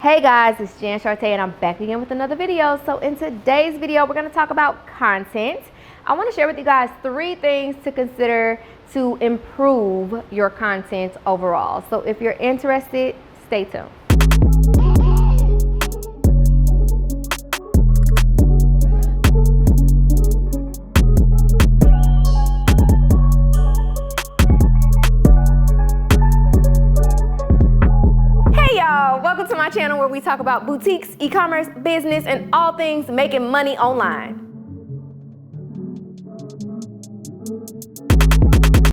Hey guys, it's Jan Sharte and I'm back again with another video. So in today's video, we're going to talk about content. I want to share with you guys 3 things to consider to improve your content overall. So if you're interested, stay tuned. Welcome to my channel where we talk about boutiques, e-commerce, business, and all things making money online.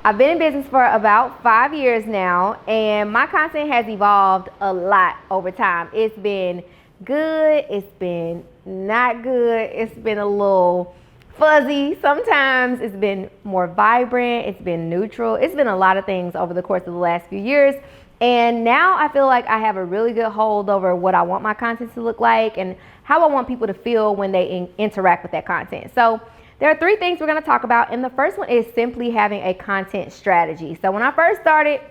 I've been in business for about 5 years now, and my content has evolved a lot over time. It's been good, it's been not good, it's been a little fuzzy sometimes, it's been more vibrant, it's been neutral, it's been a lot of things over the course of the last few years. And now I feel like I have a really good hold over what I want my content to look like and how I want people to feel when they interact with that content. So there are 3 things we're going to talk about. And the first one is simply having a content strategy. So when I first started,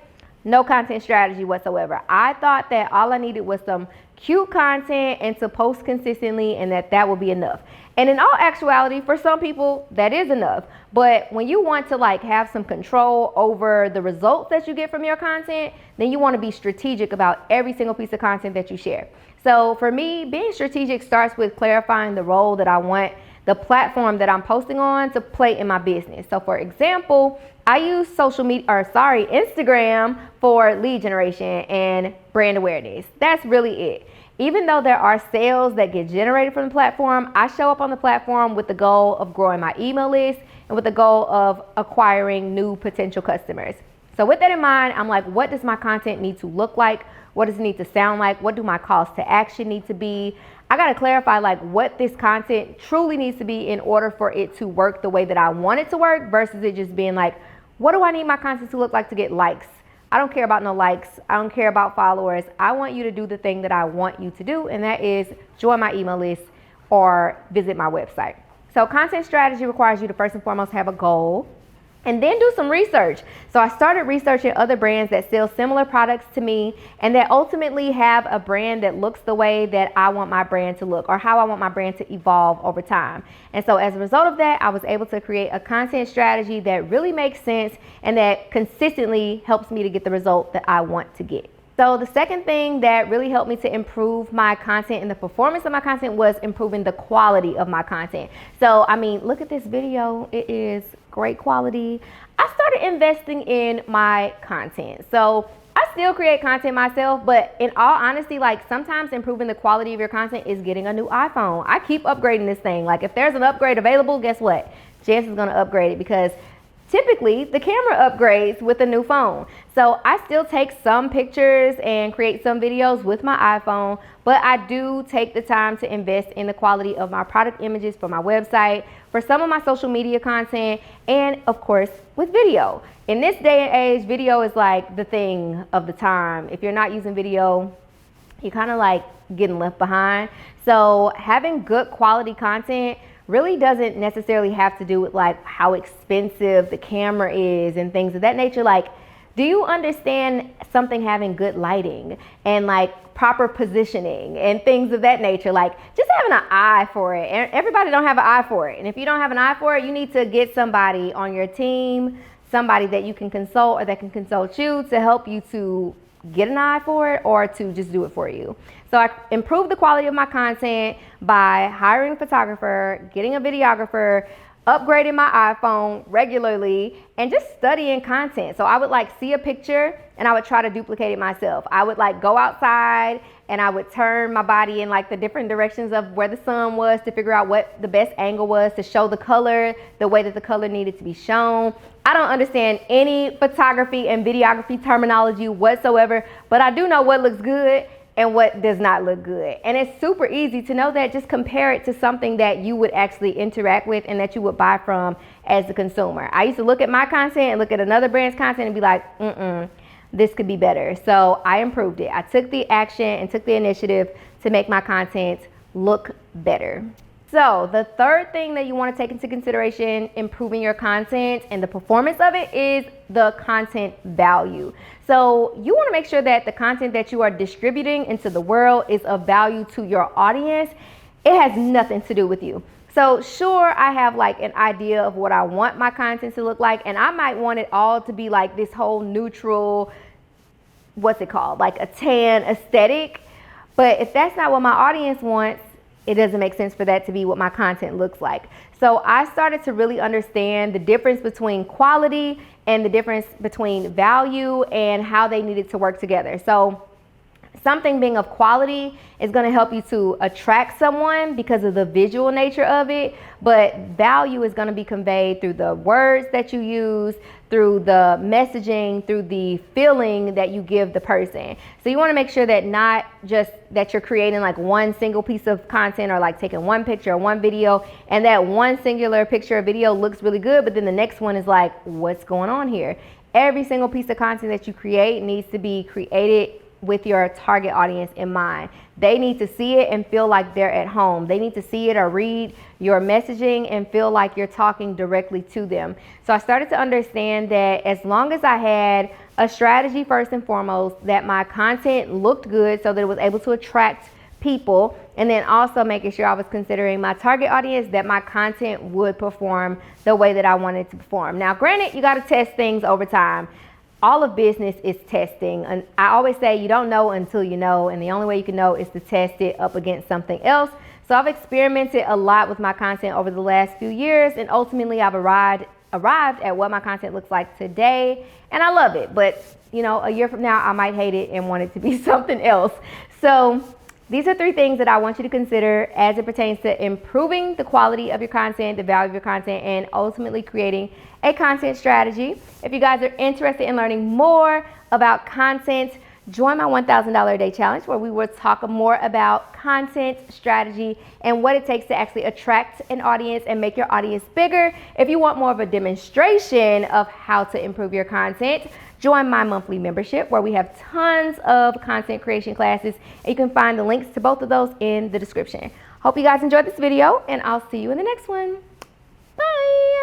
no content strategy whatsoever. I thought that all I needed was some cute content and to post consistently and that would be enough. And in all actuality, for some people, that is enough. But when you want to have some control over the results that you get from your content, then you want to be strategic about every single piece of content that you share. So for me, being strategic starts with clarifying the role that I want the platform that I'm posting on to play in my business. So for example, I use Instagram for lead generation and brand awareness. That's really it. Even though there are sales that get generated from the platform, I show up on the platform with the goal of growing my email list and with the goal of acquiring new potential customers. So with that in mind, I'm like, what does my content need to look like? What does it need to sound like? What do my calls to action need to be? I got to clarify what this content truly needs to be in order for it to work the way that I want it to work versus it just being what do I need my content to look like to get likes? I don't care about no likes. I don't care about followers. I want you to do the thing that I want you to do, and that is join my email list or visit my website. So content strategy requires you to first and foremost have a goal and then do some research. So I started researching other brands that sell similar products to me and that ultimately have a brand that looks the way that I want my brand to look or how I want my brand to evolve over time. And so as a result of that, I was able to create a content strategy that really makes sense and that consistently helps me to get the result that I want to get. So the second thing that really helped me to improve my content and the performance of my content was improving the quality of my content. So, I mean, look at this video. It is great quality. I started investing in my content. So I still create content myself, but in all honesty, sometimes improving the quality of your content is getting a new iPhone. I keep upgrading this thing. If there's an upgrade available, guess what? Jess is going to upgrade it because typically the camera upgrades with a new phone. So I still take some pictures and create some videos with my iPhone, but I do take the time to invest in the quality of my product images for my website, for some of my social media content, and of course with video. In this day and age, video is the thing of the time. If you're not using video, you're kind of getting left behind. So having good quality content really doesn't necessarily have to do with how expensive the camera is and things of that nature. Do you understand something having good lighting and proper positioning and things of that nature? Just having an eye for it. Everybody don't have an eye for it. And if you don't have an eye for it, you need to get somebody on your team, somebody that you can consult or that can consult you to help you to get an eye for it or to just do it for you. So I improved the quality of my content by hiring a photographer, getting a videographer, upgrading my iPhone regularly, and just studying content. So I would see a picture and I would try to duplicate it myself. I would go outside and I would turn my body in the different directions of where the sun was to figure out what the best angle was to show the color the way that the color needed to be shown. I don't understand any photography and videography terminology whatsoever, but I do know what looks good and what does not look good. And it's super easy to know that. Just compare it to something that you would actually interact with and that you would buy from as a consumer. I used to look at my content and look at another brand's content and be like, this could be better. So I improved it. I took the action and took the initiative to make my content look better. So the third thing that you want to take into consideration improving your content and the performance of it is the content value. So you want to make sure that the content that you are distributing into the world is of value to your audience. It has nothing to do with you. So sure, I have like an idea of what I want my content to look like, and I might want it all to be like this whole neutral, what's it called, like a tan aesthetic. But if that's not what my audience wants, it doesn't make sense for that to be what my content looks like. So I started to really understand the difference between quality and the difference between value and how they needed to work together. So something being of quality is going to help you to attract someone because of the visual nature of it, but value is going to be conveyed through the words that you use, through the messaging, through the feeling that you give the person. So you want to make sure that not just that you're creating like one single piece of content or like taking one picture or one video, and that one singular picture or video looks really good, but then the next one is like, what's going on here? Every single piece of content that you create needs to be created with your target audience in mind. They need to see it and feel like they're at home. They need to see it or read your messaging and feel like you're talking directly to them. So I started to understand that as long as I had a strategy first and foremost, that my content looked good so that it was able to attract people, and then also making sure I was considering my target audience, that my content would perform the way that I wanted to perform. Now, granted, you got to test things over time. All of business is testing, and I always say you don't know until you know, and the only way you can know is to test it up against something else. So I've experimented a lot with my content over the last few years, and ultimately I've arrived at what my content looks like today, and I love it. But you know, a year from now I might hate it and want it to be something else. So these are 3 things that I want you to consider as it pertains to improving the quality of your content, the value of your content, and ultimately creating a content strategy. If you guys are interested in learning more about content, join my $1,000 a day challenge, where we will talk more about content strategy and what it takes to actually attract an audience and make your audience bigger. If you want more of a demonstration of how to improve your content, join my monthly membership, where we have tons of content creation classes. And you can find the links to both of those in the description. Hope you guys enjoyed this video, and I'll see you in the next one. Bye.